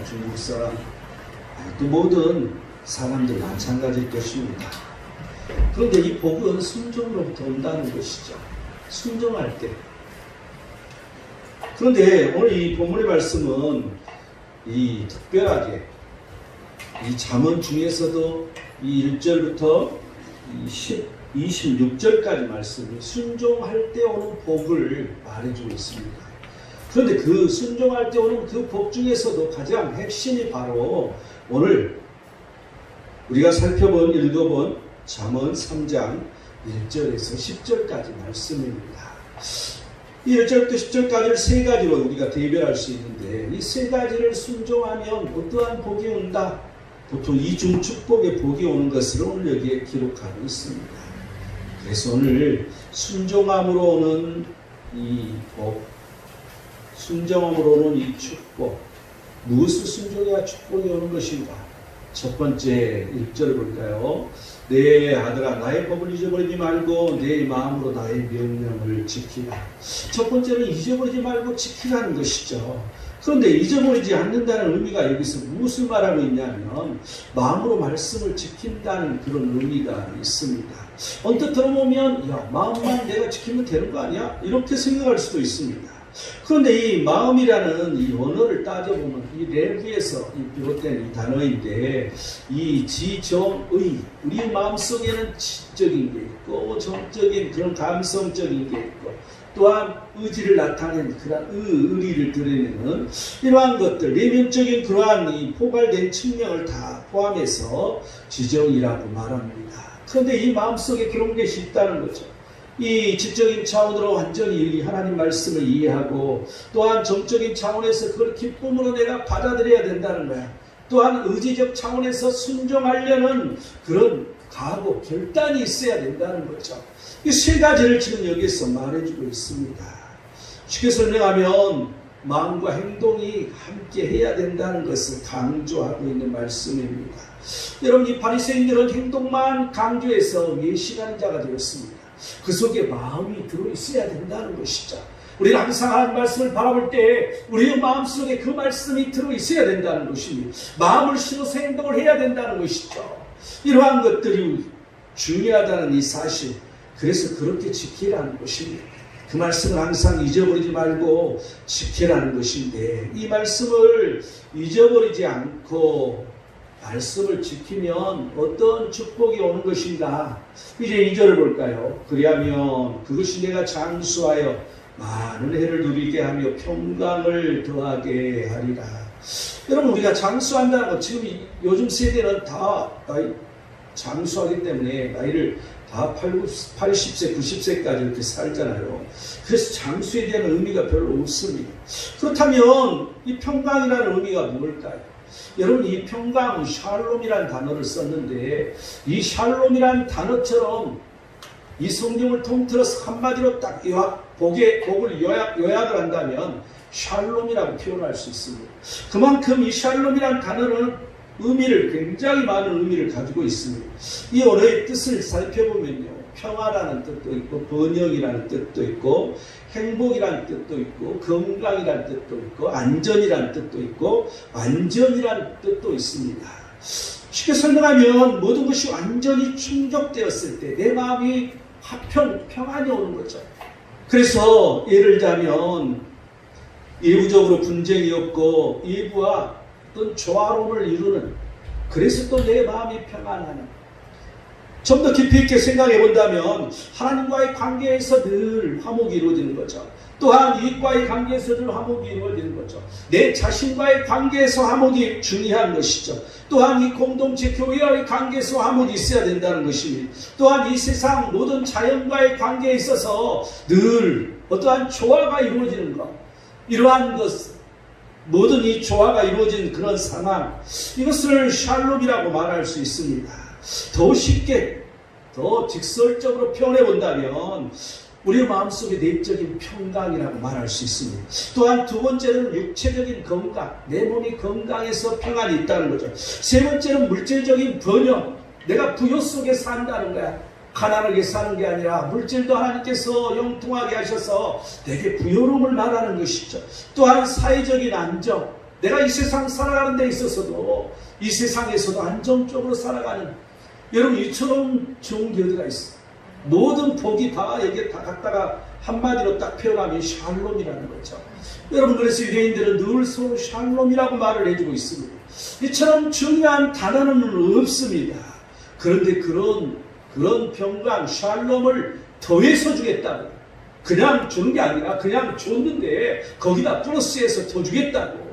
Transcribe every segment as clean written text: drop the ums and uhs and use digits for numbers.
중국 사람, 또 모든 사람들 마찬가지일 것입니다. 그런데 이 복은 순종으로부터 온다는 것이죠. 순종할 때. 그런데 오늘 이 본문의 말씀은 이 특별하게 이 잠언 중에서도 이 1절부터 26절까지 말씀이 순종할 때 오는 복을 말해주고 있습니다. 그런데 그 순종할 때 오는 그 복 중에서도 가장 핵심이 바로 오늘 우리가 읽어본 잠언 3장 1절에서 10절까지 말씀입니다. 이 1절부터 10절까지를 세 가지로 우리가 대별할 수 있는데 이 세 가지를 순종하면 어떠한 복이 온다? 보통 이중 축복의 복이 오는 것을 오늘 여기에 기록하고 있습니다. 그래서 오늘 순종함으로 오는 이 복, 순종함으로 오는 이 축복, 무엇을 순종해야 축복이 오는 것인가? 첫 번째 1절을 볼까요? 내 아들아 나의 법을 잊어버리지 말고 내 마음으로 나의 명령을 지키라. 첫 번째는 잊어버리지 말고 지키라는 것이죠. 그런데 잊어버리지 않는다는 의미가 여기서 무엇을 말하고 있냐면 마음으로 말씀을 지킨다는 그런 의미가 있습니다. 언뜻 들어보면 야 마음만 내가 지키면 되는 거 아니야? 이렇게 생각할 수도 있습니다. 그런데 이 마음이라는 이 언어를 따져보면 이 레브에서 비롯된 이 단어인데 이 지정의 우리 마음속에는 지적인 게 있고 정적인 그런 감성적인 게 있고 또한 의지를 나타내는 그러한 의리를 드러내는 이러한 것들 내면적인 그러한 이 포괄된 측면을 다 포함해서 지정이라고 말합니다. 그런데 이 마음속에 그런 것이 있다는 거죠. 이 지적인 차원으로 완전히 이 하나님 말씀을 이해하고 또한 정적인 차원에서 그걸 기쁨으로 내가 받아들여야 된다는 거야. 또한 의지적 차원에서 순종하려는 그런 각오, 결단이 있어야 된다는 거죠. 이 세 가지를 지금 여기서 말해주고 있습니다. 쉽게 설명하면 마음과 행동이 함께 해야 된다는 것을 강조하고 있는 말씀입니다. 여러분 이 바리새인들은 행동만 강조해서 외식하는 자가 되었습니다. 그 속에 마음이 들어있어야 된다는 것이죠. 우리는 항상 하나님 말씀을 바라볼 때 우리의 마음속에 그 말씀이 들어있어야 된다는 것입니다. 마음을 실어서 행동을 해야 된다는 것이죠. 이러한 것들이 중요하다는 이 사실, 그래서 그렇게 지키라는 것입니다. 그 말씀을 항상 잊어버리지 말고 지키라는 것인데 이 말씀을 잊어버리지 않고 말씀을 지키면 어떤 축복이 오는 것인가? 이제 2절을 볼까요? 그리하면 그것이 내가 장수하여 많은 해를 누리게 하며 평강을 더하게 하리라. 여러분 우리가 장수한다는 것 지금 요즘 세대는 다 장수하기 때문에 나이를 다 80세, 90세까지 이렇게 살잖아요. 그래서 장수에 대한 의미가 별로 없습니다. 그렇다면 이 평강이라는 의미가 뭘까요? 여러분 이 평강, 샬롬이라는 단어를 썼는데 이 샬롬이라는 단어처럼 이 성경을 통틀어서 한마디로 딱 복을 요약을 한다면 샬롬이라고 표현할 수 있습니다. 그만큼 이 샬롬이라는 단어는 굉장히 많은 의미를 가지고 있습니다. 이 언어의 뜻을 살펴보면요. 평화라는 뜻도 있고 번영이라는 뜻도 있고 행복이라는 뜻도 있고 건강이라는 뜻도 있고 안전이라는 뜻도 있고 완전이라는 뜻도 있습니다. 쉽게 설명하면 모든 것이 완전히 충족되었을 때 내 마음이 평안이 오는 거죠. 그래서 예를 들자면 예부적으로 분쟁이 없고 예부와 어떤 조화로움을 이루는, 그래서 또 내 마음이 평안하는, 좀 더 깊이 있게 생각해 본다면 하나님과의 관계에서 늘 화목이 이루어지는 거죠. 또한 이익과의 관계에서 늘 화목이 이루어지는 거죠. 내 자신과의 관계에서 화목이 중요한 것이죠. 또한 이 공동체 교회와의 관계에서 화목이 있어야 된다는 것입니다. 또한 이 세상 모든 자연과의 관계에 있어서 늘 어떠한 조화가 이루어지는 것, 이러한 것, 모든 이 조화가 이루어진 그런 상황, 이것을 샬롬이라고 말할 수 있습니다. 더 쉽게, 더 직설적으로 표현해 본다면 우리 마음속의 내적인 평강이라고 말할 수 있습니다. 또한 두 번째는 육체적인 건강, 내 몸이 건강해서 평안이 있다는 거죠. 세 번째는 물질적인 번영, 내가 부요 속에 산다는 거야. 가난하게 사는 게 아니라 물질도 하나님께서 영통하게 하셔서 내게 부요로움을 말하는 것이죠. 또한 사회적인 안정, 내가 이 세상 살아가는 데 있어서도 이 세상에서도 안정적으로 살아가는 여러분 이처럼 좋은 게 어디가 있어? 모든 복이 다 여기에 다 갖다가 한마디로 딱 표현하면 샬롬이라는 거죠. 여러분 그래서 유대인들은 늘 서로 샬롬이라고 말을 해주고 있습니다. 이처럼 중요한 단어는 없습니다. 그런데 그런 평강 샬롬을 더해서 주겠다고 그냥 주는 게 아니라 그냥 줬는데 거기다 플러스해서 더 주겠다고.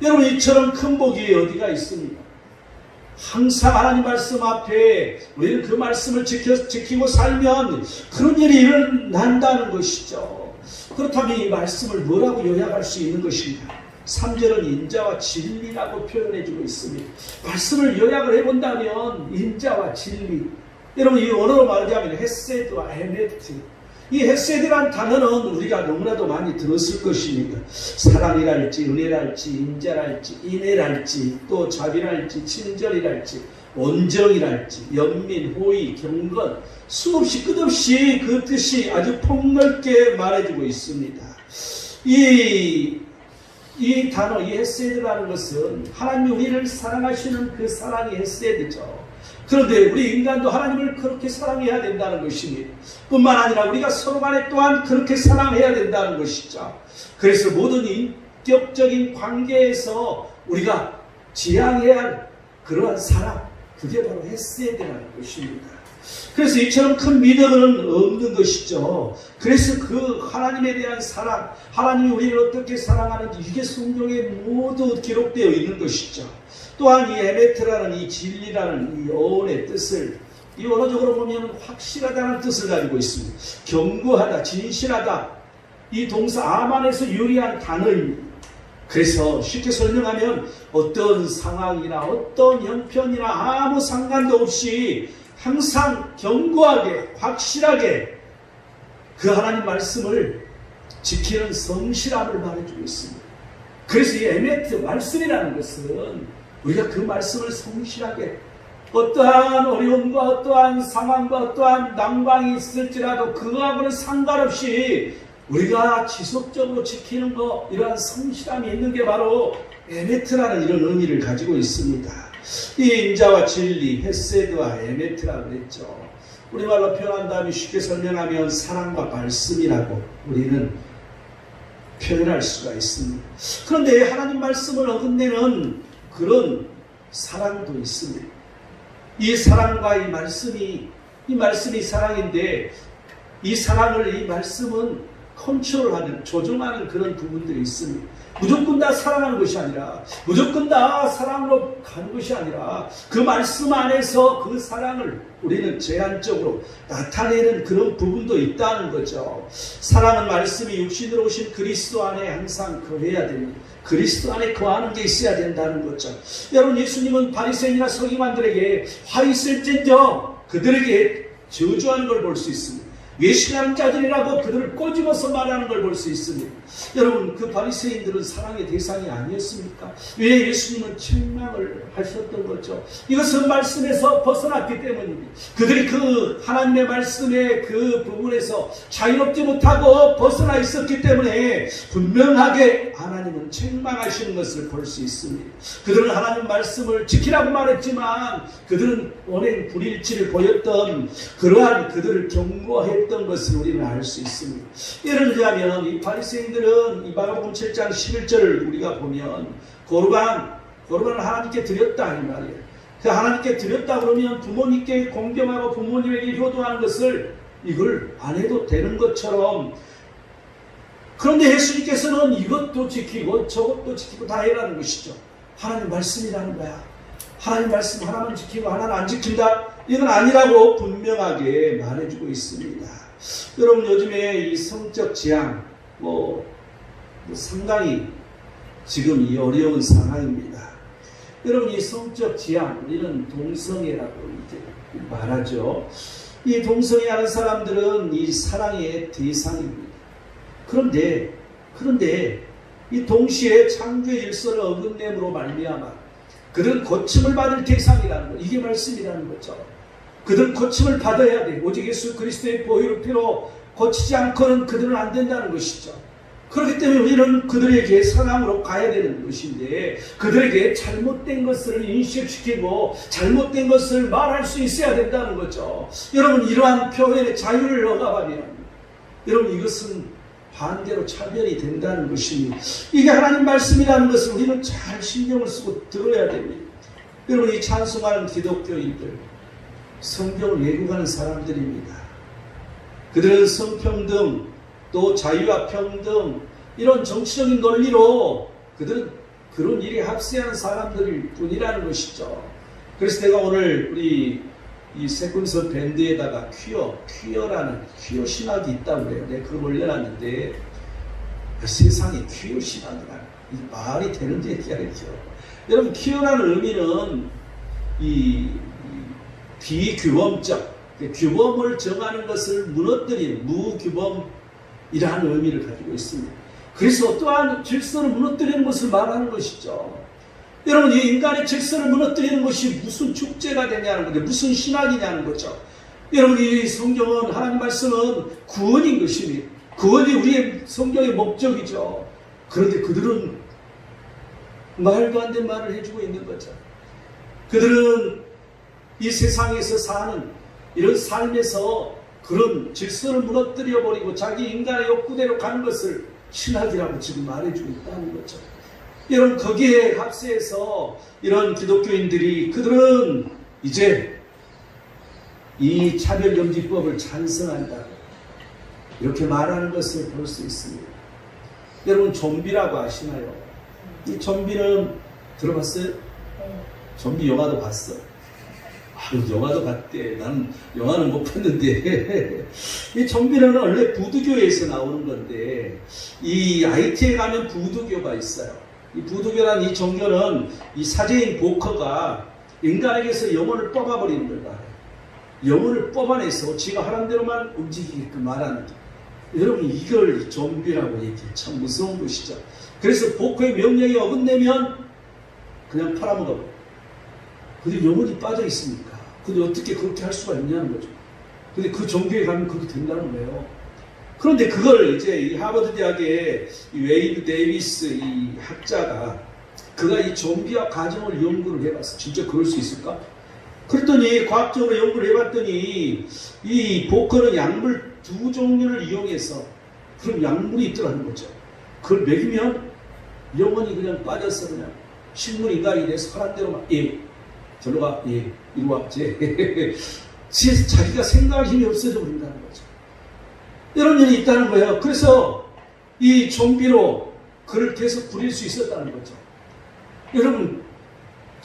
여러분 이처럼 큰 복이 어디가 있습니까? 항상 하나님 말씀 앞에 우리는 그 말씀을 지키고 살면 그런 일이 일어난다는 것이죠. 그렇다면 이 말씀을 뭐라고 요약할 수 있는 것인가? 3절은 인자와 진리라고 표현해주고 있습니다. 말씀을 요약을 해본다면 인자와 진리. 여러분 이 언어로 말하자면 헤세드와 에메트. 이 헤세드란 단어는 우리가 너무나도 많이 들었을 것입니다. 사랑이랄지 은혜랄지 인자랄지 인애랄지 또 자비랄지 친절이랄지 온정이랄지 연민, 호의, 경건 수없이 끝없이 그 뜻이 아주 폭넓게 말해주고 있습니다. 이 단어, 이 헤세드라는 것은 하나님이 우리를 사랑하시는 그 사랑이 헤세드죠. 그런데 우리 인간도 하나님을 그렇게 사랑해야 된다는 것입니다. 뿐만 아니라 우리가 서로 간에 또한 그렇게 사랑해야 된다는 것이죠. 그래서 모든 인격적인 관계에서 우리가 지향해야 할 그러한 사랑, 그게 바로 헤세드라는 것입니다. 그래서 이처럼 큰 믿음은 없는 것이죠. 그래서 그 하나님에 대한 사랑, 하나님이 우리를 어떻게 사랑하는지 이게 성경에 모두 기록되어 있는 것이죠. 또한 이 에메트라는 이 진리라는 이 어원의 뜻을 이 언어적으로 보면 확실하다는 뜻을 가지고 있습니다. 견고하다, 진실하다. 이 동사 아만에서 유리한 단어입니다. 그래서 쉽게 설명하면 어떤 상황이나 어떤 형편이나 아무 상관도 없이 항상 견고하게 확실하게 그 하나님 말씀을 지키는 성실함을 말해주고 있습니다. 그래서 이 에메트 말씀이라는 것은 우리가 그 말씀을 성실하게 어떠한 어려움과 어떠한 상황과 어떠한 난방이 있을지라도 그거하고는 상관없이 우리가 지속적으로 지키는 것, 이러한 성실함이 있는 게 바로 에메트라는 이런 의미를 가지고 있습니다. 이 인자와 진리, 헤세드와 에메트라고 했죠. 우리말로 표현한다면 쉽게 설명하면 사랑과 말씀이라고 우리는 표현할 수가 있습니다. 그런데 하나님 말씀을 어긋내는 그런 사랑도 있습니다. 이 사랑과 이 말씀이 사랑인데 이 사랑을 이 말씀은 컨트롤하는, 조종하는 그런 부분들이 있습니다. 무조건 다 사랑하는 것이 아니라, 무조건 다 사랑으로 가는 것이 아니라 그 말씀 안에서 그 사랑을 우리는 제한적으로 나타내는 그런 부분도 있다는 거죠. 사랑은 말씀이 육신으로 오신 그리스도 안에 항상 거해야 됩니다. 그리스도 안에 거하는 게 있어야 된다는 거죠. 여러분 예수님은 바리새인이나 서기관들에게 화 있을진저 그들에게 저주하는 걸 볼 수 있습니다. 외식하는 자들이라고 그들을 꼬집어서 말하는 걸 볼 수 있습니다. 여러분 그 바리새인들은 사랑의 대상이 아니었습니까? 왜 예수님은 책망을 하셨던 거죠? 이것은 말씀에서 벗어났기 때문입니다. 그들이 그 하나님의 말씀의 그 부분에서 자유롭지 못하고 벗어나 있었기 때문에 분명하게 하나님은 책망하시는 것을 볼 수 있습니다. 그들은 하나님 말씀을 지키라고 말했지만 그들은 언행 불일치를 보였던 그러한 그들을 경고했던 것을 우리는 알 수 있습니다. 예를 들자면 이 바리새인들은 이 마가복음 7장 11절을 우리가 보면 고르반을 하나님께 드렸다 이 말이에요. 그 하나님께 드렸다 그러면 부모님께 공경하고 부모님에게 효도하는 것을 이걸 안 해도 되는 것처럼, 그런데 예수님께서는 이것도 지키고 저것도 지키고 다 해라는 것이죠. 하나님 말씀이라는 거야. 하나님 말씀 하나만 지키고 하나는 안 지킨다, 이건 아니라고 분명하게 말해주고 있습니다. 여러분 요즘에 이 성적 지향 상당히 지금 이 어려운 상황입니다. 여러분 이 성적 지향, 우리는 동성애라고 이제 말하죠. 이 동성애하는 사람들은 이 사랑의 대상입니다. 그런데 이 동시에 창조의 질서를 어긋냄으로 말미암아 그들은 고침을 받을 대상이라는 것, 이게 말씀이라는 거죠. 그들은 고침을 받아야 돼. 오직 예수 그리스도의 보혈의 피로 고치지 않고는 그들은 안 된다는 것이죠. 그렇기 때문에 우리는 그들에게 사랑으로 가야 되는 것인데 그들에게 잘못된 것을 인식시키고 잘못된 것을 말할 수 있어야 된다는 거죠. 여러분 이러한 표현의 자유를 얻어가면 여러분 이것은 반대로 차별이 된다는 것입니다. 이게 하나님 말씀이라는 것을 우리는 잘 신경을 쓰고 들어야 됩니다. 여러분 이 찬송하는 기독교인들 성경을 외국하는 사람들입니다. 그들은 성평등 또 자유와 평등 이런 정치적인 논리로 그들은 그런 일에 합세한 사람들일 뿐이라는 것이죠. 그래서 내가 오늘 우리 이 세컨서 밴드에다가 퀴어라는 퀴어 신학이 있다고 그래요. 내가 그걸 올려놨는데 세상에 퀴어 신학이라는 말이 되는 얘기가 있죠. 여러분 퀴어라는 의미는 이 비규범적 규범을 정하는 것을 무너뜨린 무규범이라는 의미를 가지고 있습니다. 그래서 또한 질서를 무너뜨리는 것을 말하는 것이죠. 여러분 이 인간의 질서를 무너뜨리는 것이 무슨 축제가 되냐는 건데 무슨 신학이냐는 거죠. 여러분 이 성경은 하나님 말씀은 구원인 것입니다. 구원이 우리의 성경의 목적이죠. 그런데 그들은 말도 안 되는 말을 해주고 있는 거죠. 그들은 이 세상에서 사는 이런 삶에서 그런 질서를 무너뜨려버리고 자기 인간의 욕구대로 가는 것을 신학이라고 지금 말해주고 있다는 거죠. 여러분 거기에 합세해서 이런 기독교인들이 그들은 이제 이 차별금지법을 찬성한다 이렇게 말하는 것을 볼 수 있습니다. 여러분 좀비라고 아시나요? 이 좀비는 들어봤어요? 좀비 영화도 봤어. 영화도 봤대. 나는 영화는 못 봤는데 이 좀비는 원래 부두교에서 나오는 건데 이 IT에 가면 부두교가 있어요. 이 부두교란 이 종교는 이 사제인 보커가 인간에게서 영혼을 뽑아버리는 걸 말해요. 영혼을 뽑아내서 지가 하는 대로만 움직이게끔 말하는 게. 여러분 이걸 좀비라고 얘기해. 참 무서운 것이죠. 그래서 보커의 명령이 어긋내면 그냥 팔아먹어버려. 근데 영혼이 빠져 있으니까. 근데 어떻게 그렇게 할 수가 있냐는 거죠. 근데 그 종교에 가면 그렇게 된다는 거예요. 그런데 그걸 이제 이 하버드 대학의 이 웨인 데이비스 이 학자가 그가 이 좀비와 가정을 연구를 해봤어. 진짜 그럴 수 있을까? 그랬더니 과학적으로 연구를 해봤더니 이 보컬은 약물 2종류를 이용해서 그런 약물이 있더라는 거죠. 그걸 먹이면 영혼이 그냥 빠져서 그냥 식물 인간이 돼서 하란 대로 막 저로 가, 이리 와, 자기가 생각할 힘이 없어져 버린다는 거죠. 이런 일이 있다는 거예요. 그래서 이 좀비로 그를 계속 부릴 수 있었다는 거죠. 여러분,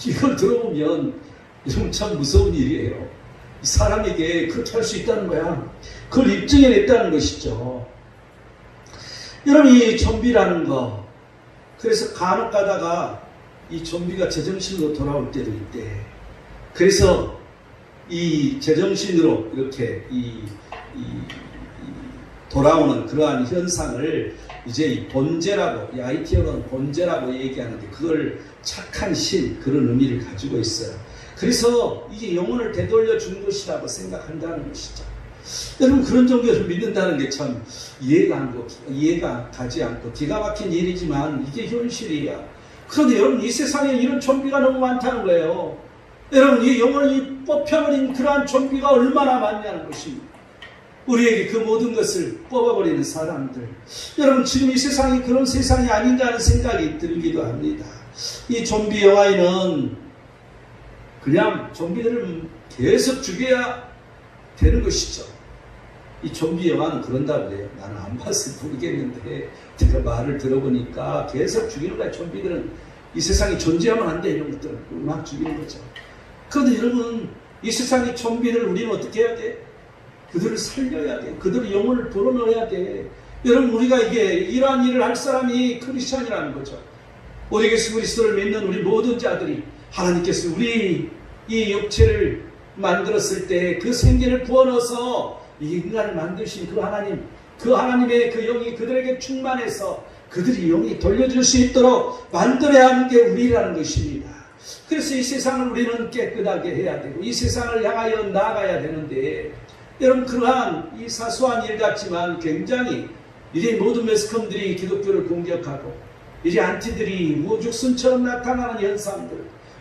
이걸 들어보면 여러분 참 무서운 일이에요. 사람에게 그렇게 할 수 있다는 거야. 그걸 입증해냈다는 것이죠. 여러분 이 좀비라는 거, 그래서 간혹 가다가 이 좀비가 제정신으로 돌아올 때도 있대. 그래서 이 제정신으로 이렇게 돌아오는 그러한 현상을 이제 이 본제라고, 이 IT어로는 본제라고 얘기하는데 그걸 착한 신, 그런 의미를 가지고 있어요. 그래서 이게 영혼을 되돌려 준 것이라고 생각한다는 것이죠. 여러분 그런 종교를 믿는다는 게 참 이해가 가지 않고 기가 막힌 일이지만 이게 현실이야. 그런데 여러분 이 세상에 이런 좀비가 너무 많다는 거예요. 여러분 이 영혼이 뽑혀버린 그러한 좀비가 얼마나 많냐는 것입니다. 우리에게 그 모든 것을 뽑아버리는 사람들. 여러분 지금 이 세상이 그런 세상이 아닌가 하는 생각이 들기도 합니다. 이 좀비 영화에는 그냥 좀비들을 계속 죽여야 되는 것이죠. 이 좀비 영화는 그런다고 그래요. 나는 안 봤을 모르겠는데 제가 말을 들어보니까 계속 죽이는 거야. 좀비들은 이 세상에 존재하면 안 돼. 이런 것들을 막 죽이는 거죠. 그런데 여러분 이 세상의 좀비를 우리는 어떻게 해야 돼? 그들을 살려야 돼. 그들의 영혼을 불어넣어야 돼. 여러분 우리가 이러한 일을 할 사람이 크리스찬이라는 거죠. 우리 예수 그리스도를 믿는 우리 모든 자들이 하나님께서 우리 이 육체를 만들었을 때 그 생기를 부어넣어서 이 인간을 만드신 그 하나님, 그 하나님의 그 영이 그들에게 충만해서 그들이 영이 돌려줄 수 있도록 만들어야 하는 게 우리라는 것입니다. 그래서 이 세상을 우리는 깨끗하게 해야 되고 이 세상을 향하여 나아가야 되는데 여러분 그러한 이 사소한 일 같지만 굉장히 이제 모든 매스컴들이 기독교를 공격하고 이제 안티들이 우죽순처럼 나타나는 현상들,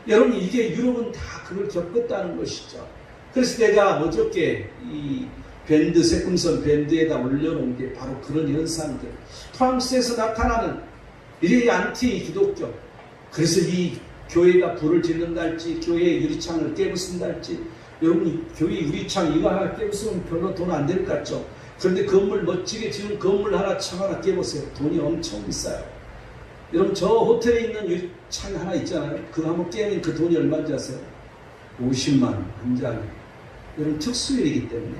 여러분 이게 유럽은 다 그걸 겪었다는 것이죠. 그래서 내가 어저께 이 밴드, 새꿈선 밴드에다 올려놓은 게 바로 그런 현상들, 프랑스에서 나타나는 이제 안티 기독교, 그래서 이 교회가 불을 지른다 할지, 교회의 유리창을 깨부순다 할지, 여러분 교회 유리창 이거 하나 깨부수면 별로 돈 안 될 것 같죠? 그런데 건물 멋지게 지은 건물 하나, 창 하나 깨보세요. 돈이 엄청 비싸요. 여러분 저 호텔에 있는 유리창 하나 있잖아요. 그거 한번 깨면 그 돈이 얼마인지 아세요? 50만 원 한 장에. 여러분 특수일이기 때문에.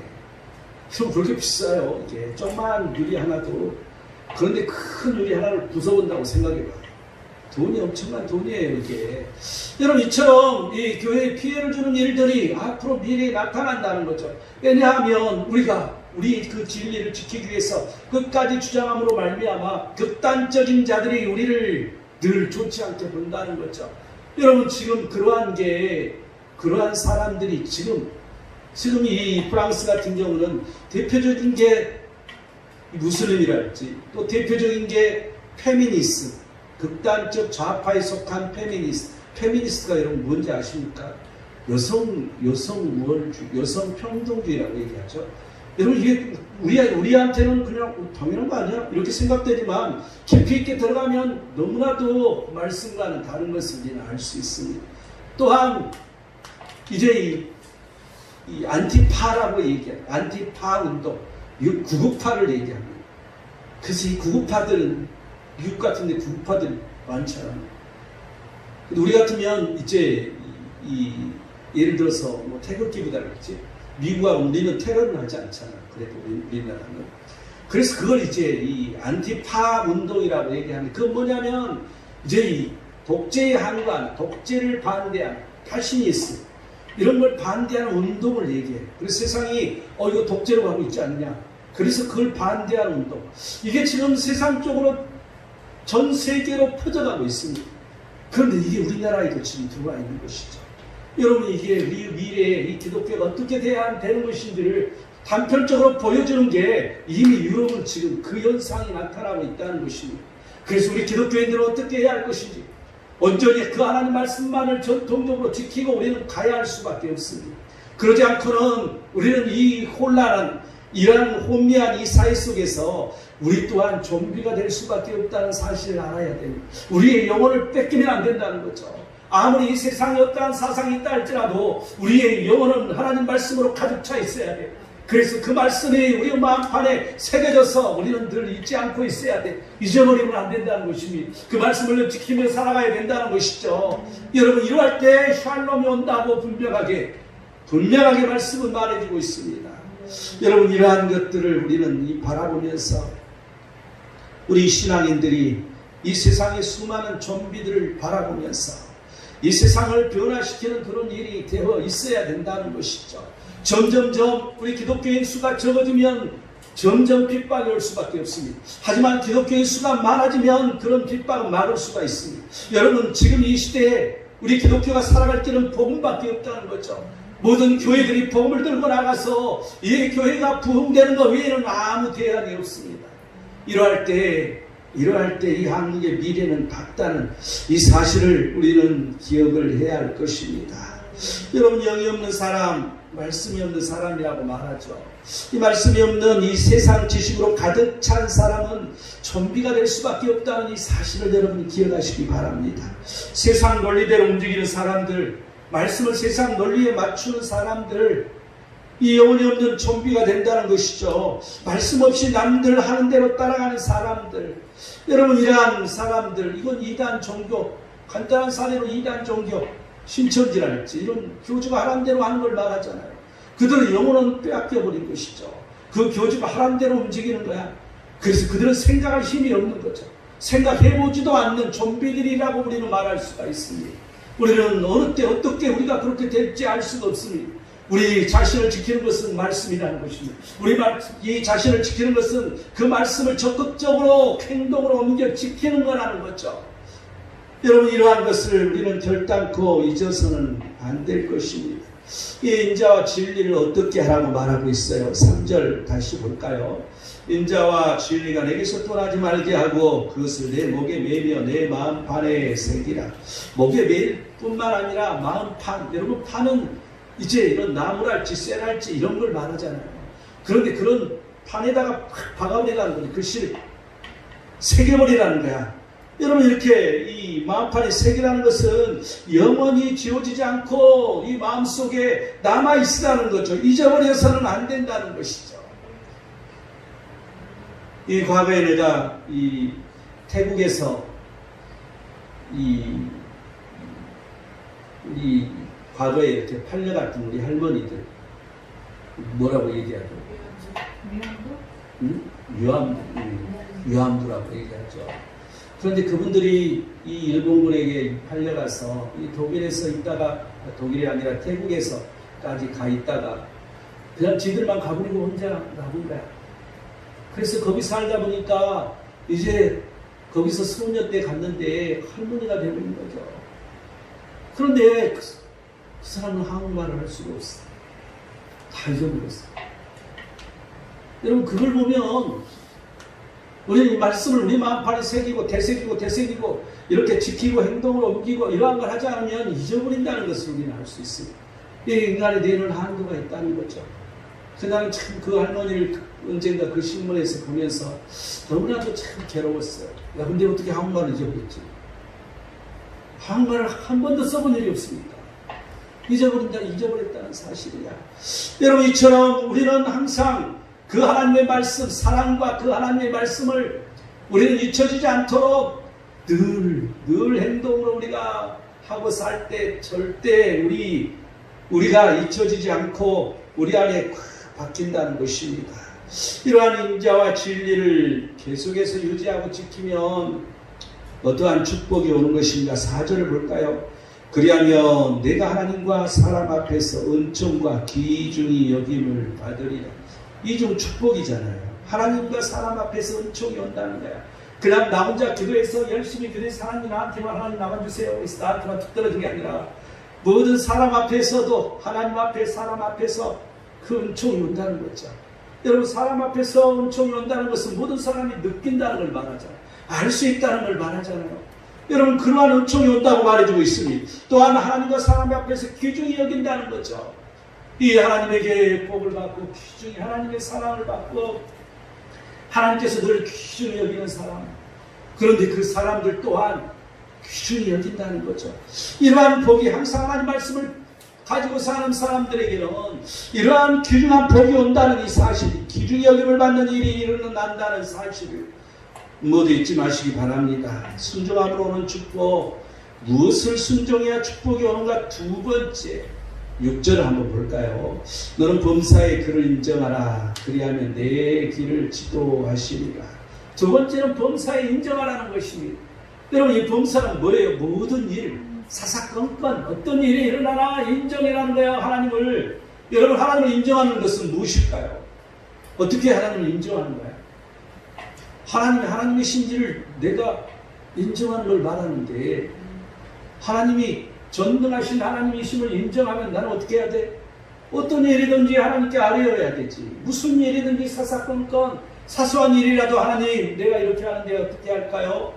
그럼 그렇게 비싸요. 이게 조그만 유리 하나도. 그런데 큰 유리 하나를 부숴본다고 생각해봐요. 돈이 엄청난 돈이에요, 이게. 여러분, 이처럼 이 교회에 피해를 주는 일들이 앞으로 미래에 나타난다는 거죠. 왜냐하면 우리 그 진리를 지키기 위해서 끝까지 주장함으로 말미암아 극단적인 자들이 우리를 늘 좋지 않게 본다는 거죠. 여러분, 지금 그러한 사람들이 지금 이 프랑스 같은 경우는 대표적인 게 무슬림이랄지, 또 대표적인 게 페미니스트, 극단적 좌파에 속한 페미니스트가 여러분 뭔지 아십니까? 여성 평등주의라고 얘기하죠. 여러분 이게 우리한테는 그냥 당연한 거 아니야? 이렇게 생각되지만 깊이 있게 들어가면 너무나도 말씀과는 다른 것을 우리는 알 수 있습니다. 또한 이제 이 안티파라고 얘기해요. 안티파 운동, 이 구구파를 얘기합니다. 그래서 이 구구파들은 미국 같은 데 구구파들이 많잖아요. 근데 우리 같으면 이제 예를 들어서 뭐 태극기부다 그랬지. 미국하고 우리는 테러는 하지 않잖아. 그래도 우리나라는. 그래서 그걸 이제 이 안티파 운동이라고 얘기하는데 그건 뭐냐면 이제 이 독재의 한관, 독재를 반대한 파시니스트 이런 걸 반대하는 운동을 얘기해요. 그래서 세상이 이거 독재로 가고 있지 않냐. 그래서 그걸 반대하는 운동. 이게 지금 세상적으로 전 세계로 퍼져가고 있습니다. 그런데 이게 우리나라에도 지금 들어와 있는 것이죠. 여러분 이게 미래에 이 기독교가 어떻게 돼야 되는 것인지를 단편적으로 보여주는 게 이미 유럽은 지금 그 현상이 나타나고 있다는 것입니다. 그래서 우리 기독교인들은 어떻게 해야 할 것인지 온전히 그 하나님 말씀만을 전통적으로 지키고 우리는 가야 할 수밖에 없습니다. 그러지 않고는 우리는 이 혼란한 이러한 혼미한 이 사회 속에서 우리 또한 좀비가 될 수밖에 없다는 사실을 알아야 됩니다. 우리의 영혼을 뺏기면 안 된다는 거죠. 아무리 이 세상에 어떠한 사상이 있다 할지라도 우리의 영혼은 하나님 말씀으로 가득 차 있어야 돼요. 그래서 그 말씀이 우리 마음판에 새겨져서 우리는 늘 잊지 않고 있어야 돼. 잊어버리면 안 된다는 것입니다. 그 말씀을 지키며 살아가야 된다는 것이죠. 여러분 이러할 때 샬롬이 온다고 분명하게 말씀은 말해주고 있습니다. 여러분 이러한 것들을 우리는 바라보면서 우리 신앙인들이 이 세상의 수많은 좀비들을 바라보면서 이 세상을 변화시키는 그런 일이 되어 있어야 된다는 것이죠. 점점점 우리 기독교인 수가 적어지면 점점 핍박이 올 수밖에 없습니다. 하지만 기독교인 수가 많아지면 그런 핍박을 막을 수가 있습니다. 여러분 지금 이 시대에 우리 기독교가 살아갈 길은 복음밖에 없다는 거죠. 모든 교회들이 복음을 들고 나가서 이 교회가 부흥되는 것 외에는 아무 대안이 없습니다. 이러할 때 이 한국의 미래는 밝다는 이 사실을 우리는 기억을 해야 할 것입니다. 여러분 영이 없는 사람, 말씀이 없는 사람이라고 말하죠. 이 말씀이 없는 이 세상 지식으로 가득 찬 사람은 좀비가 될 수밖에 없다는 이 사실을 여러분이 기억하시기 바랍니다. 세상 논리대로 움직이는 사람들, 말씀을 세상 논리에 맞추는 사람들, 이 영혼이 없는 좀비가 된다는 것이죠. 말씀 없이 남들 하는 대로 따라가는 사람들, 여러분 이러한 사람들, 이건 이단 종교, 간단한 사례로 이단 종교, 신천지랄지 이런 교주가 하라는 대로 하는 걸 말하잖아요. 그들의 영혼은 빼앗겨버린 것이죠. 그 교주가 하라는 대로 움직이는 거야. 그래서 그들은 생각할 힘이 없는 거죠. 생각해보지도 않는 좀비들이라고 우리는 말할 수가 있습니다. 우리는 어느 때 어떻게 우리가 그렇게 될지 알 수가 없습니다. 우리 자신을 지키는 것은 말씀이라는 것입니다. 이 자신을 지키는 것은 그 말씀을 적극적으로 행동으로 옮겨 지키는 거라는 거죠. 여러분 이러한 것을 우리는 결단코 잊어서는 안 될 것입니다. 이 인자와 진리를 어떻게 하라고 말하고 있어요? 3절 다시 볼까요? 인자와 진리가 내게서 떠나지 말게 하고 그것을 내 목에 매며 내 마음판에 새기라. 목에 매일 뿐만 아니라 마음판. 여러분, 판은 이제 이런 나무랄지 쇠랄지 이런 걸 말하잖아요. 그런데 그런 판에다가 박아버리라는 거지. 글씨를 새겨버리라는 거야. 여러분, 이렇게 이 마음판에 새기라는 것은 영원히 지워지지 않고 이 마음속에 남아있으라는 거죠. 잊어버려서는 안 된다는 것이죠. 이 과거에 내가 이 태국에서 이 과거에 이렇게 팔려갔던 우리 할머니들 뭐라고 얘기하죠? 유암부라고 얘기하죠. 그런데 그분들이 이 일본군에게 팔려가서 이 독일에서 있다가, 독일이 아니라 태국에서까지 가 있다가 그냥 지들만 가버리고 혼자 나온 거야. 그래서 거기 살다 보니까 이제 거기서 수년 때 갔는데 할머니가 되고 있는 거죠. 그런데 그 사람은 한국말을 할 수가 없어. 다 잊어버렸어. 여러분, 그걸 보면 우리는 이 말씀을 우리 마음판에 새기고 되새기고 이렇게 지키고 행동으로 옮기고 이러한 걸 하지 않으면 잊어버린다는 것을 우리는 알 수 있습니다. 이 인간의 뇌에는 한도가 있다는 거죠. 그날 참 그 할머니를 언젠가 그 신문에서 보면서 너무나도 참 괴로웠어요. 야, 근데 어떻게 한국말을 잊어버렸지? 한국말을 한 번도 써본 일이 없습니다. 잊어버렸다는 사실이야. 여러분, 이처럼 우리는 항상 그 하나님의 말씀, 사랑과 그 하나님의 말씀을 우리는 잊혀지지 않도록 늘 행동으로 우리가 하고 살 때 절대 우리가 잊혀지지 않고 우리 안에 바뀐다는 것입니다. 이러한 인자와 진리를 계속해서 유지하고 지키면 어떠한 축복이 오는 것인가? 4절을 볼까요? 그리하면 내가 하나님과 사람 앞에서 은총과 귀중히 여김을 받으리라. 이중 축복이잖아요. 하나님과 사람 앞에서 은총이 온다는 거야. 그냥 나 혼자 기도해서 열심히 기도해서 하나님 나한테만 하나님 나만 주세요. 그래서 나한테만 툭 떨어진 게 아니라 모든 사람 앞에서도 하나님 앞에 사람 앞에서 그 은총이 온다는 거죠. 여러분, 사람 앞에서 은총이 온다는 것은 모든 사람이 느낀다는 걸 말하잖아요. 알 수 있다는 걸 말하잖아요. 여러분, 그러한 은총이 온다고 말해주고 있습니다. 또한 하나님과 사람 앞에서 귀중히 여긴다는 거죠. 이 하나님에게 복을 받고 귀중히 하나님의 사랑을 받고 하나님께서 늘 귀중히 여기는 사람, 그런데 그 사람들 또한 귀중히 여긴다는 거죠. 이러한 복이 항상 하나님 말씀을 가지고 사는 사람들에게는 이러한 귀중한 복이 온다는 이 사실, 귀중히 여김을 받는 일이 일어난다는 사실을 모두 잊지 마시기 바랍니다. 순종함으로 오는 축복, 무엇을 순종해야 축복이 오는가? 두 번째, 6절을 한번 볼까요? 너는 범사의 그를 인정하라. 그리하면 내 길을 지도하시리라. 두 번째는 범사에 인정하라는 것입니다. 여러분, 이 범사는 뭐예요? 모든 일, 사사건건 어떤 일이 일어나나 인정해라는 거예요. 하나님을. 여러분, 하나님을 인정하는 것은 무엇일까요? 어떻게 하나님을 인정하는 거야? 하나님의 신지를 내가 인정하는 걸 말하는데, 하나님이 전능하신 하나님이심을 인정하면 나는 어떻게 해야 돼? 어떤 일이든지 하나님께 아뢰어야 되지. 무슨 일이든지 사사건건 사소한 일이라도 하나님, 내가 이렇게 하는데 어떻게 할까요?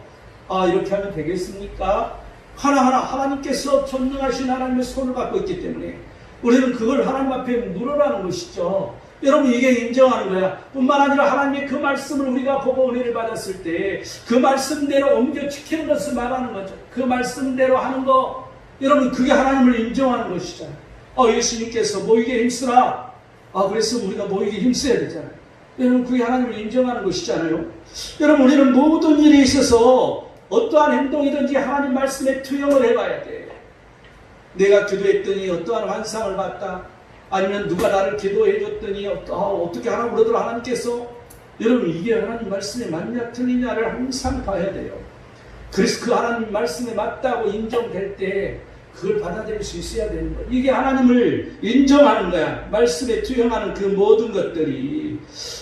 이렇게 하면 되겠습니까? 하나하나 하나님께서 전능하신 하나님의 손을 갖고 있기 때문에 우리는 그걸 하나님 앞에 물으라는 것이죠. 여러분, 이게 인정하는 거야. 뿐만 아니라 하나님의 그 말씀을 우리가 보고 은혜를 받았을 때 그 말씀대로 옮겨 지키는 것을 말하는 거죠. 그 말씀대로 하는 거, 여러분, 그게 하나님을 인정하는 것이잖아요. 예수님께서 모이게 힘쓰라. 그래서 우리가 모이게 힘써야 되잖아요. 여러분, 그게 하나님을 인정하는 것이잖아요. 여러분, 우리는 모든 일에 있어서 어떠한 행동이든지 하나님 말씀에 투영을 해봐야 돼. 내가 기도했더니 어떠한 환상을 봤다. 아니면 누가 나를 기도해줬더니 어떻게 하라고 그러더라 하나님께서. 여러분, 이게 하나님 말씀에 맞냐 틀리냐를 항상 봐야 돼요. 그래서 그 하나님 말씀에 맞다고 인정될 때 그걸 받아들일 수 있어야 되는 거예요. 이게 하나님을 인정하는 거야. 말씀에 투영하는 그 모든 것들이.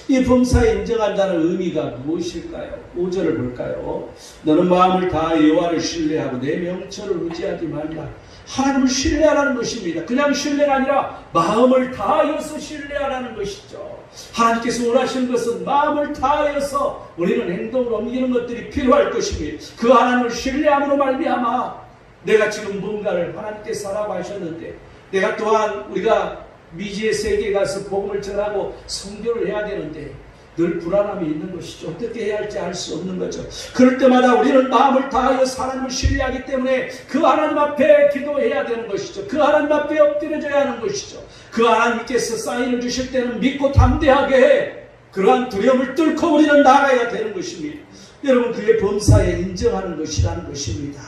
이 범사에 인정한다는 의미가 무엇일까요? 5절을 볼까요? 너는 마음을 다하여 여호와를 신뢰하고 내 명철을 의지하지 말라. 하나님을 신뢰하라는 것입니다. 그냥 신뢰가 아니라 마음을 다하여서 신뢰하라는 것이죠. 하나님께서 원하시는 것은 마음을 다하여서 우리는 행동을 옮기는 것들이 필요할 것입니다. 그 하나님을 신뢰함으로 말미암아 내가 지금 뭔가를 하나님께서 하라고 하셨는데, 내가 또한 우리가 미지의 세계에 가서 복음을 전하고 선교를 해야 되는데 늘 불안함이 있는 것이죠. 어떻게 해야 할지 알 수 없는 거죠. 그럴 때마다 우리는 마음을 다하여 하나님을 신뢰하기 때문에 그 하나님 앞에 기도해야 되는 것이죠. 그 하나님 앞에 엎드려져야 하는 것이죠. 그 하나님께서 사인을 주실 때는 믿고 담대하게 그러한 두려움을 뚫고 우리는 나아가야 되는 것입니다. 여러분, 그게 범사에 인정하는 것이라는 것입니다.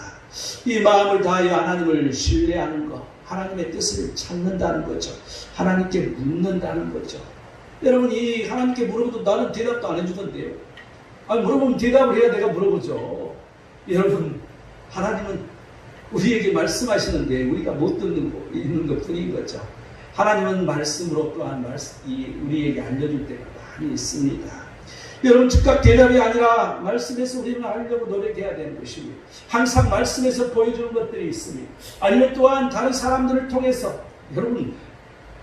이 마음을 다하여 하나님을 신뢰하는 것, 하나님의 뜻을 찾는다는 거죠. 하나님께 묻는다는 거죠. 여러분, 이 하나님께 물어봐도 나는 대답도 안 해주던데요. 아니, 물어보면 대답을 해야 내가 물어보죠. 여러분, 하나님은 우리에게 말씀하시는데 우리가 못 듣는 거 있는 것 뿐인 거죠. 하나님은 말씀으로 또한 우리에게 알려줄 때가 많이 있습니다. 여러분, 즉각 대답이 아니라 말씀에서 우리는 알려고 노력해야 되는 것입니다. 항상 말씀에서 보여주는 것들이 있습니다. 아니면 또한 다른 사람들을 통해서, 여러분,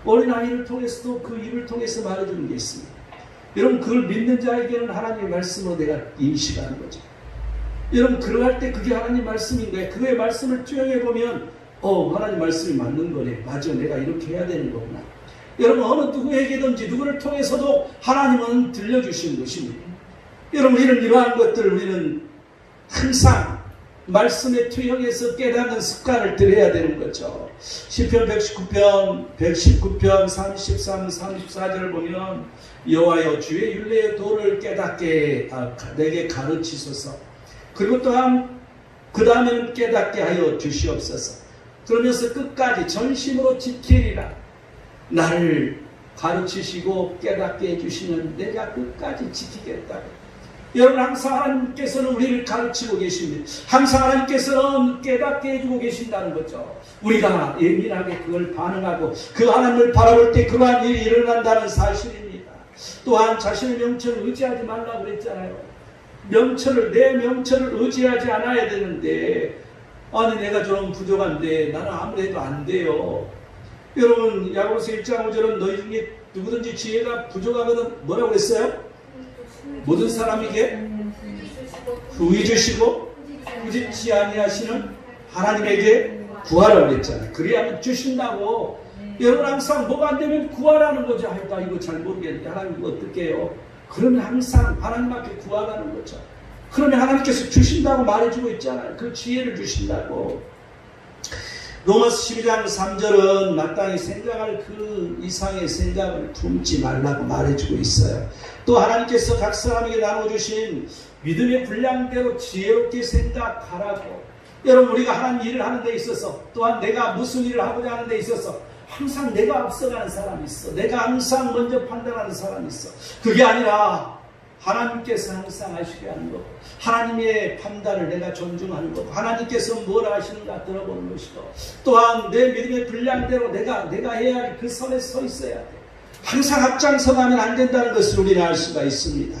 어린아이를 통해서도 그 입을 통해서 말해주는 게 있습니다. 여러분, 그걸 믿는 자에게는 하나님의 말씀으로 내가 인식하는 거죠. 여러분, 그러할 때 그게 하나님 말씀인 거예요. 그의 말씀을 투영해보면 하나님 말씀이 맞는 거네. 맞아, 내가 이렇게 해야 되는 거구나. 여러분, 어느 누구에게든지 누구를 통해서도 하나님은 들려주시는 것입니다. 여러분, 이러한 것들을 우리는 항상 말씀의 투영에서 깨닫는 습관을 들여야 되는 거죠. 시편 119편 33, 34절을 보면 여호와여, 주의 율례의 도를 깨닫게 내게 가르치소서. 그리고 또한 그 다음에는 깨닫게 하여 주시옵소서. 그러면서 끝까지 전심으로 지키리라. 나를 가르치시고 깨닫게 해주시면 내가 끝까지 지키겠다고. 여러분, 항상 하나님께서는 우리를 가르치고 계십니다. 항상 하나님께서는 깨닫게 해주고 계신다는 거죠. 우리가 예민하게 그걸 반응하고 그 하나님을 바라볼 때 그러한 일이 일어난다는 사실입니다. 또한 자신의 명철을 의지하지 말라고 그랬잖아요. 내 명철을 의지하지 않아야 되는데, 아니 내가 좀 부족한데 나는 아무래도 안 돼요. 여러분, 야고보서 1장 5절은 너희 중에 누구든지 지혜가 부족하거든 뭐라고 했어요? 모든 사람에게 후히 주시고 꾸짖지 아니하시는 하나님에게 구하라고 그랬잖아요. 그래야만 주신다고. 여러분, 항상 뭐가 안 되면 구하라는 거죠. 나 이거 잘 모르겠는데 하나님 이거 어떻게 해요? 그러면 항상 하나님 앞에 구하라는 거죠. 그러면 하나님께서 주신다고 말해주고 있잖아요. 그 지혜를 주신다고. 로마서 12장 3절은 마땅히 생각할 그 이상의 생각을 품지 말라고 말해주고 있어요. 또 하나님께서 각 사람에게 나눠주신 믿음의 분량대로 지혜롭게 생각하라고. 여러분, 우리가 하나님 일을 하는 데 있어서, 또한 내가 무슨 일을 하고자 하는 데 있어서 항상 내가 앞서가는 사람이 있어. 내가 항상 먼저 판단하는 사람이 있어. 그게 아니라 하나님께서 항상 하시게 하는 거고, 하나님의 판단을 내가 존중하는 거고, 하나님께서 뭘 하시는가 들어보는 것이고, 또한 내 믿음의 분량대로 내가 해야 할 그 선에 서 있어야 돼. 항상 앞장서가면 안 된다는 것을 우리는 알 수가 있습니다.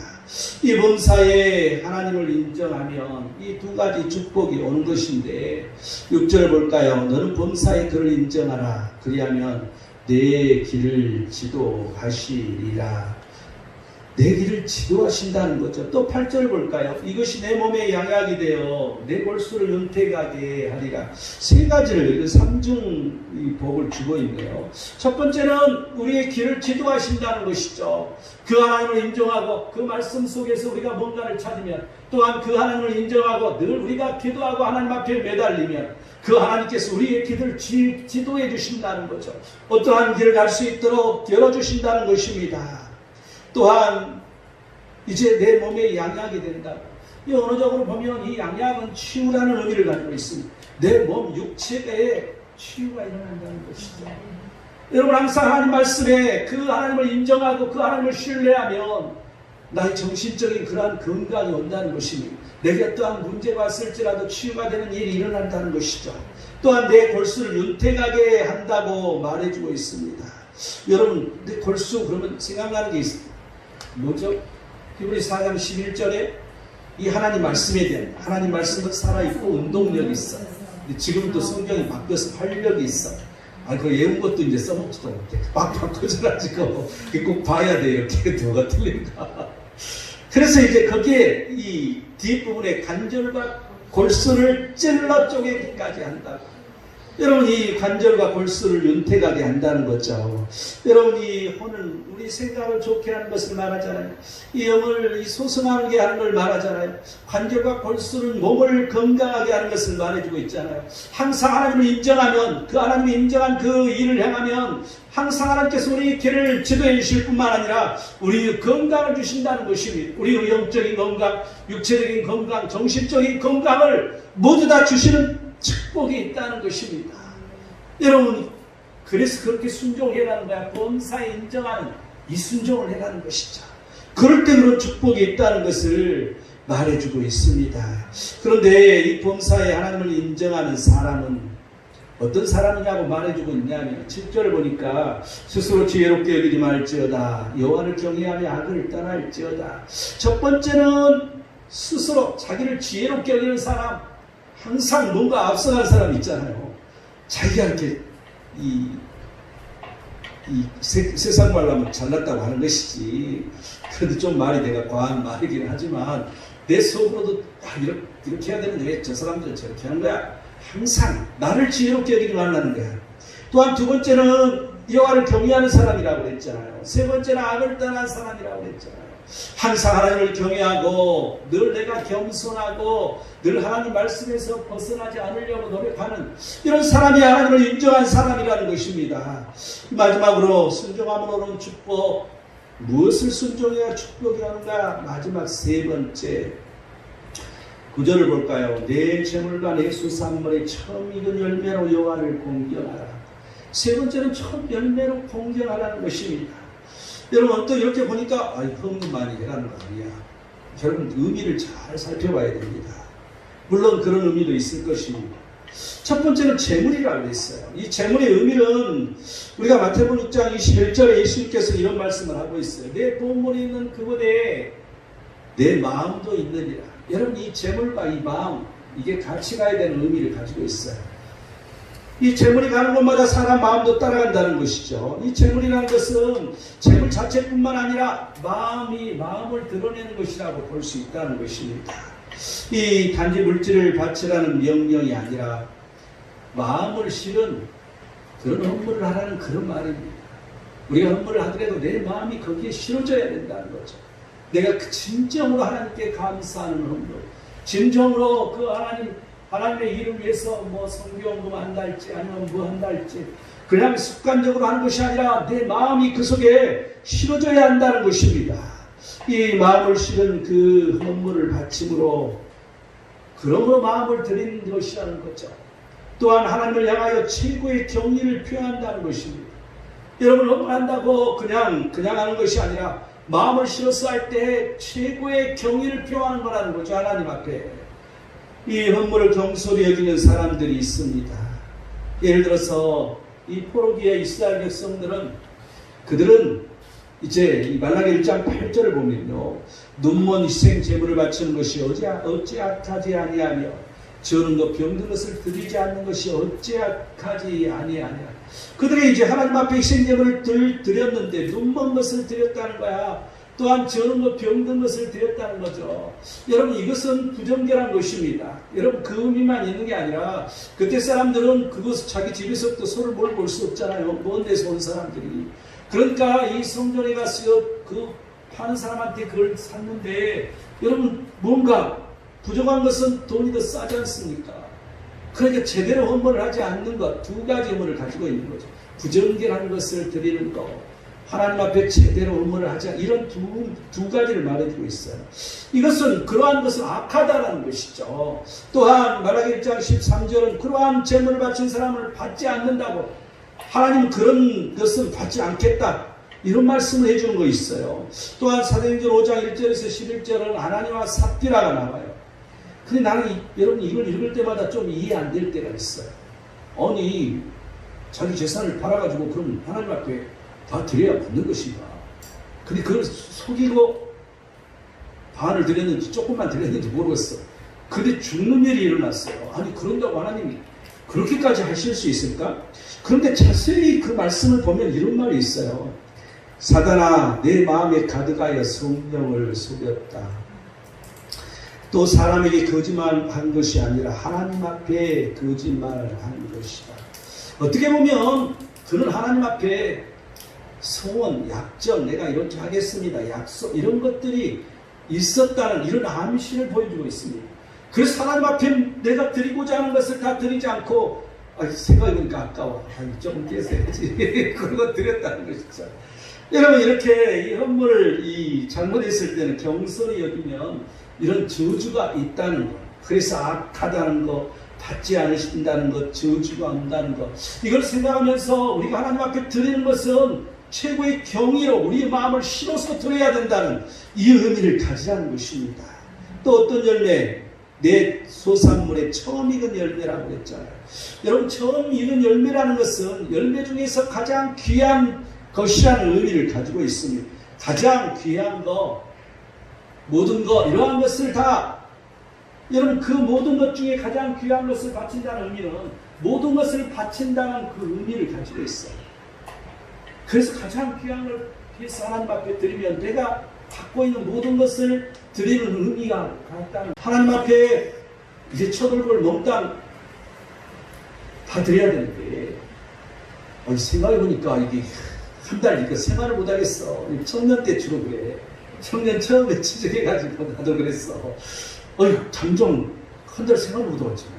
이 범사에 하나님을 인정하면 이 두 가지 축복이 오는 것인데, 6절 볼까요? 너는 범사에 그를 인정하라. 그리하면 내 길을 지도하시리라. 내 길을 지도하신다는 거죠. 또 8절 볼까요? 이것이 내 몸에 양약이 되어 내 골수를 은퇴하게 하리라. 세 가지를, 삼중 복을 주고 있네요. 첫 번째는 우리의 길을 지도하신다는 것이죠. 그 하나님을 인정하고 그 말씀 속에서 우리가 뭔가를 찾으면, 또한 그 하나님을 인정하고 늘 우리가 기도하고 하나님 앞에 매달리면 그 하나님께서 우리의 길을 지도해 주신다는 거죠. 어떠한 길을 갈 수 있도록 열어주신다는 것입니다. 또한 이제 내 몸에 양약이 된다고. 이 언어적으로 보면 이 양약은 치유라는 의미를 가지고 있습니다. 내 몸 육체에 치유가 일어난다는 것이죠. 여러분, 항상 하나님 말씀에 그 하나님을 인정하고 그 하나님을 신뢰하면 나의 정신적인 그러한 건강이 온다는 것입니다. 내게 어떠한 문제가 왔을지라도 치유가 되는 일이 일어난다는 것이죠. 또한 내 골수를 윤택하게 한다고 말해주고 있습니다. 여러분, 내 골수 그러면 생각나는 게 있습니다. 뭐죠? 히브리서 4장 11절에 이 하나님 말씀에 대한, 하나님 말씀은 살아있고 운동력이 있어. 근데 지금 또 성경이 바뀌어서 활력이 있어. 그 예운 것도 이제 써먹지도 못해. 막 바꿔줘가지고 꼭 봐야 돼. 이렇게 뭐가 틀린가. 그래서 이제 거기에 이 뒷부분에 관절과 골수를 찔러 쪼개기까지 한다고. 여러분, 이 관절과 골수를 윤택하게 한다는 거죠. 여러분, 이 혼은 우리 생각을 좋게 하는 것을 말하잖아요. 이 영을 소성하게 하는 걸 말하잖아요. 관절과 골수는 몸을 건강하게 하는 것을 말해주고 있잖아요. 항상 하나님을 인정하면, 그 하나님이 인정한 그 일을 행하면 항상 하나님께서 우리 길을 지도해 주실 뿐만 아니라 우리 건강을 주신다는 것입니다. 우리 영적인 건강, 육체적인 건강, 정신적인 건강을 모두 다 주시는 축복이 있다는 것입니다. 여러분, 그래서 그렇게 순종해라는 거야. 범사에 인정하는 이 순종을 해라는 것이죠. 그럴 때 그런 축복이 있다는 것을 말해주고 있습니다. 그런데 이 범사에 하나님을 인정하는 사람은 어떤 사람이냐고 말해주고 있냐면 7절을 보니까 스스로 지혜롭게 여기지 말지어다. 여호와를 경외하며 악을 떠날지어다. 첫 번째는 스스로 자기를 지혜롭게 여기는 사람. 항상 뭔가 앞서간 사람 있잖아요. 자기가 이렇게 세상 말로 하면 잘났다고 하는 것이지. 그래도 좀 말이 내가 과한 말이긴 하지만 내 속으로도 이렇게 해야 되는데 왜 저 사람들은 저렇게 하는 거야. 항상 나를 지혜롭게 여기지 말라는 거야. 또한 두 번째는 여호와를 경외하는 사람이라고 그랬잖아요. 세 번째는 악을 떠난 사람이라고 그랬잖아요. 항상 하나님을 경외하고 늘 내가 겸손하고 늘 하나님 말씀에서 벗어나지 않으려고 노력하는 이런 사람이 하나님을 인정한 사람이라는 것입니다. 마지막으로 순종함으로는 축복. 무엇을 순종해야 축복이라는가? 마지막 세 번째 9절을 볼까요? 내 재물과 내 수산물의 처음 익은 열매로 여호와를 공경하라. 세 번째는 첫 열매로 공경하라는 것입니다. 여러분, 또 이렇게 보니까 헌금 많이 해라는 거 아니야. 여러분, 의미를 잘 살펴봐야 됩니다. 물론 그런 의미도 있을 것입니다. 첫 번째는 재물이라고 했어요. 이 재물의 의미는 우리가 마태복음 6장 21절에 예수님께서 이런 말씀을 하고 있어요. 내 보물이 있는 그곳에 내 마음도 있느니라. 여러분, 이 재물과 이 마음, 이게 같이 가야 되는 의미를 가지고 있어요. 이 재물이 가는 곳마다 사람 마음도 따라간다는 것이죠. 이 재물이라는 것은 재물 자체뿐만 아니라 마음을 드러내는 것이라고 볼 수 있다는 것입니다. 이 단지 물질을 바치라는 명령이 아니라 마음을 실은 그런 헌물을 하라는 그런 말입니다. 우리가 헌물을 하더라도 내 마음이 거기에 실어져야 된다는 거죠. 내가 진정으로 하나님께 감사하는 헌물, 진정으로 그 하나님의 일을 위해서 성경금 한다 할지 아니면 뭐 한다 할지 그냥 습관적으로 하는 것이 아니라 내 마음이 그 속에 실어져야 한다는 것입니다. 이 마음을 실은 그 헌물을 바침으로 그러므로 마음을 드리는 것이라는 거죠. 또한 하나님을 향하여 최고의 경의를 표현한다는 것입니다. 여러분, 헌물한다고 그냥 하는 것이 아니라 마음을 실어서 할 때 최고의 경의를 표하는 거라는 거죠. 하나님 앞에. 이 헌물을 경솔히 여기는 사람들이 있습니다. 예를 들어서 이 포로기의 이스라엘 백성들은 그들은 이제 이 말라기 1장 8절을 보면요. 눈먼 희생 제물을 바치는 것이 어찌 악하지 아니하며 저는 것 병든 것을 드리지 않는 것이 어찌 악하지 아니하냐. 그들이 이제 하나님 앞에 희생 제물을 드렸는데 눈먼 것을 드렸다는 거야. 또한 저는 것 병든 것을 드렸다는 거죠. 여러분, 이것은 부정결한 것입니다. 여러분, 그 의미만 있는 게 아니라 그때 사람들은 그것을 자기 집에서부터 소를 뭘 볼 수 없잖아요. 먼 데서 온 사람들이. 그러니까 이 성전에 가서 그 파는 사람한테 그걸 샀는데 여러분, 뭔가 부족한 것은 돈이 더 싸지 않습니까? 그러니까 제대로 헌물을 하지 않는 것, 두 가지 헌물을 가지고 있는 거죠. 부정결한 것을 드리는 것, 하나님 앞에 제대로 헌물을 하자, 이런 두 가지를 말해주고 있어요. 이것은 그러한 것은 악하다라는 것이죠. 또한 말라기 1장 13절은 그러한 제물을 바친 사람을 받지 않는다고, 하나님은 그런 것은 받지 않겠다, 이런 말씀을 해주는 거 있어요. 또한 사도행전 5장 1절에서 11절은 하나님과 삽비라가 나와요. 근데 나는 여러분 이걸 읽을 때마다 좀 이해 안 될 때가 있어요. 아니, 자기 재산을 팔아가지고 그럼 하나님 앞에 다 드려야 받는 것인가? 근데 그걸 속이고 반을 드렸는지 조금만 드렸는지 모르겠어. 근데 죽는 일이 일어났어요. 아니, 그런다고 하나님이 그렇게까지 하실 수 있을까? 그런데 자세히 그 말씀을 보면 이런 말이 있어요. 사단아, 내 마음에 가득하여 성령을 속였다. 또 사람에게 거짓말한 것이 아니라 하나님 앞에 거짓말한 것이다. 어떻게 보면 그는 하나님 앞에 소원, 약정, 내가 이렇게 하겠습니다, 약속, 이런 것들이 있었다는 이런 암시를 보여주고 있습니다. 그래서 하나님 앞에 내가 드리고자 하는 것을 다 드리지 않고, 생각해보니까 아까워, 조금 떼어야지 그런 거 드렸다는 것이죠. 여러분, 이렇게 이 헌물을 잘못했을 때는 경솔히 여기면 이런 저주가 있다는 것, 그래서 악하다는 것, 받지 않으신다는 것, 저주가 온다는 것, 이걸 생각하면서 우리가 하나님 앞에 드리는 것은 최고의 경의로 우리의 마음을 실어서 드려야 된다는 이 의미를 가지라는 것입니다. 또 어떤 열매? 내 소산물의 처음 익은 열매라고 했잖아요. 여러분, 처음 익은 열매라는 것은 열매 중에서 가장 귀한 것이라는 의미를 가지고 있습니다. 가장 귀한 것, 모든 것, 이러한 것을 다, 여러분, 그 모든 것 중에 가장 귀한 것을 바친다는 의미는 모든 것을 바친다는 그 의미를 가지고 있어요. 그래서 가장 귀한 걸 위해서 하나님 앞에 드리면 내가 갖고 있는 모든 것을 드리는 의미가 같다는, 하나님 앞에 이제 첫 얼굴 몽땅 다 드려야 되는데, 생각해보니까 이게 한 달 이거 생활을 못하겠어. 청년 때 주로 그래. 청년 처음에 취직해가지고 나도 그랬어. 잠좀 한 달 생활을 못하겠잖아.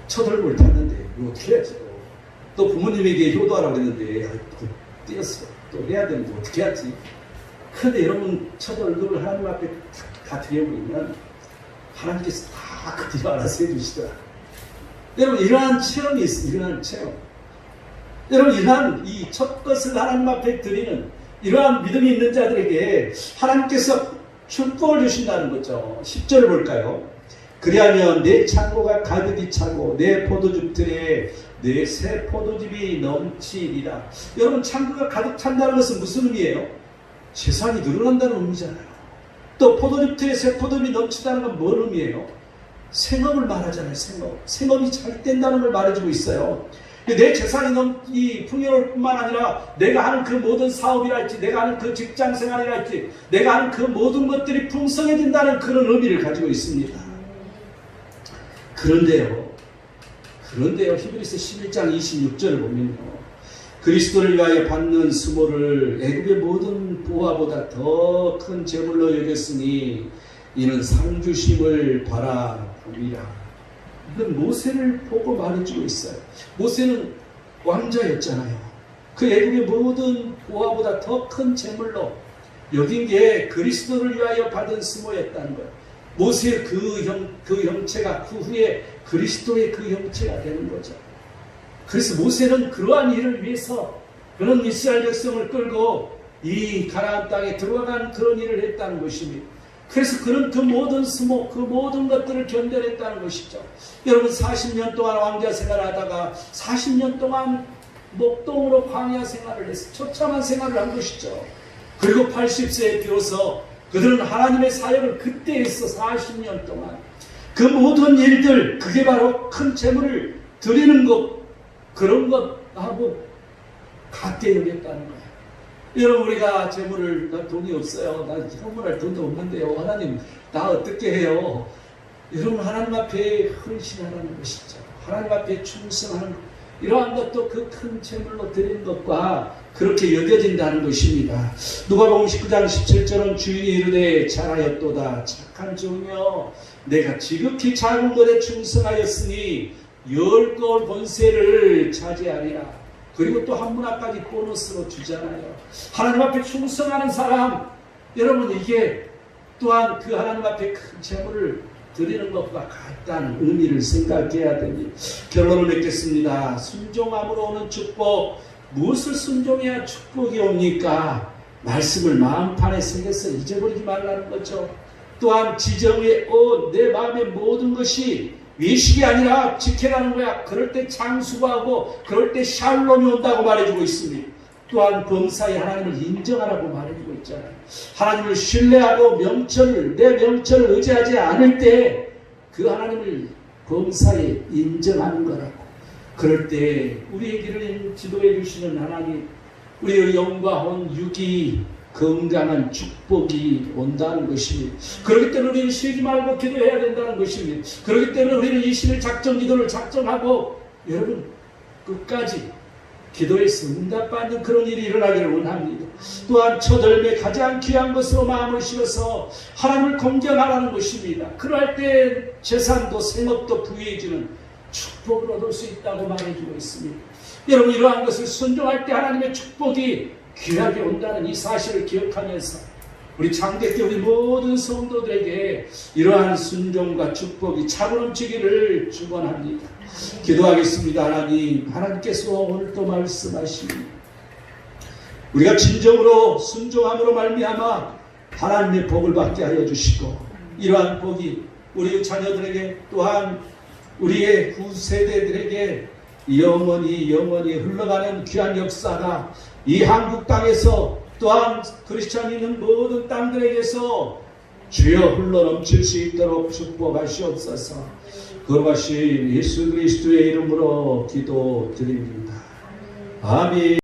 첫 얼굴 탔는데 이거 어떻게 해야지. 또 부모님에게 효도하라고 했는데 띄었어. 또 해야 되는데 어떻게 하지. 그런데 여러분, 첫 얼굴을 하나님 앞에 다 드려버리면 하나님께서 다 그대로 알아서 해주시더라. 여러분, 이러한 체험이 있어요. 이러한 체험. 여러분, 이러한 이 첫 것을 하나님 앞에 드리는 이러한 믿음이 있는 자들에게 하나님께서 축복을 주신다는 거죠. 10절을 볼까요? 그리하면 내 창고가 가득히 차고 내 포도즙들에 내 새 포도즙이 넘치리라. 여러분, 창고가 가득 찬다는 것은 무슨 의미예요? 재산이 늘어난다는 의미잖아요. 또 포도즙들에 새 포도즙이 넘치다는 건 뭔 의미예요? 생업을 말하잖아요. 생업이 잘 된다는 걸 말해주고 있어요. 내 재산이 풍요로울 뿐만 아니라 내가 하는 그 모든 사업이랄지, 내가 하는 그 직장 생활이랄지, 내가 하는 그 모든 것들이 풍성해진다는 그런 의미를 가지고 있습니다. 그런데요, 히브리서 11장 26절을 보면요, 그리스도를 위하여 받는 수모를 애굽의 모든 보화보다 더 큰 재물로 여겼으니 이는 상주심을 바라보리라. 이건 모세를 보고 말해주고 있어요. 모세는 왕자였잖아요. 그 애국의 모든 보화보다 더 큰 재물로 여긴 게 그리스도를 위하여 받은 수모였다는 거예요. 모세의 그 형체가 그 후에 그리스도의 그 형체가 되는 거죠. 그래서 모세는 그러한 일을 위해서 그런 이스라엘 백성을 끌고 이 가나안 땅에 들어간 그런 일을 했다는 것입니다. 그래서 그는 그 모든 수모, 그 모든 것들을 견뎌냈다는 것이죠. 여러분, 40년 동안 왕자 생활을 하다가 40년 동안 목동으로 광야 생활을 해서 처참한 생활을 한 것이죠. 그리고 80세에 비로소 그들은 하나님의 사역을 그때 했어. 40년 동안 그 모든 일들, 그게 바로 큰 재물을 드리는 것, 그런 것하고 같게 여겼다는 거예요. 여러분, 우리가 재물을, 나 돈이 없어요, 나 헌물할 돈도 없는데요, 하나님 나 어떻게 해요? 여러분, 하나님 앞에 헌신하라는 것이죠. 하나님 앞에 충성하는 것, 이러한 것도 그 큰 재물로 드리는 것과 그렇게 여겨진다는 것입니다. 누가복음 19장 17절은 주인이 이르되 잘하였도다 착한 종이여, 내가 지극히 작은 것에 충성하였으니 10걸 본세를 차지하리라. 그리고 또 한 문화까지 보너스로 주잖아요. 하나님 앞에 충성하는 사람, 여러분, 이게 또한 그 하나님 앞에 큰 재물을 드리는 것과 같다는 의미를 생각해야 됩니다. 결론을 맺겠습니다. 순종함으로 오는 축복, 무엇을 순종해야 축복이 옵니까? 말씀을 마음판에 새겨서 잊어버리지 말라는 거죠. 또한 지정에 내 마음의 모든 것이 외식이 아니라 지켜라는 거야. 그럴 때 장수하고 그럴 때 샬롬이 온다고 말해주고 있습니다. 또한 범사에 하나님을 인정하라고 말해주고 있잖아요. 하나님을 신뢰하고 내 명철을 의지하지 않을 때 그 하나님을 범사에 인정하는 거라고. 그럴 때 우리에게는 지도해 주시는 하나님, 우리의 영과 혼, 육이 건강한 축복이 온다는 것입니다. 그렇기 때문에 우리는 쉬지 말고 기도해야 된다는 것입니다. 그렇기 때문에 우리는 20일 작정 기도를 작정하고 여러분 끝까지 기도에서 응답받는 그런 일이 일어나기를 원합니다. 또한 첫 열매 가장 귀한 것으로 마음을 씌워서 하나님을 공경하라는 것입니다. 그럴 때 재산도 생업도 부유해지는 축복을 얻을 수 있다고 말해주고 있습니다. 여러분 이러한 것을 순종할 때 하나님의 축복이 귀하게 온다는 이 사실을 기억하면서 우리 장대교 우리 모든 성도들에게 이러한 순종과 축복이 차고 넘치기를 축원합니다. 기도하겠습니다. 하나님께서 오늘도 말씀하십니다. 우리가 진정으로 순종함으로 말미암아 하나님의 복을 받게 하여 주시고 이러한 복이 우리 자녀들에게 또한 우리의 후세대들에게 영원히 흘러가는 귀한 역사가 이 한국 땅에서 또한 크리스찬이 있는 모든 땅들에게서 주여 흘러넘칠 수 있도록 축복하시옵소서. 거룩하신 예수 그리스도의 이름으로 기도드립니다. 아멘.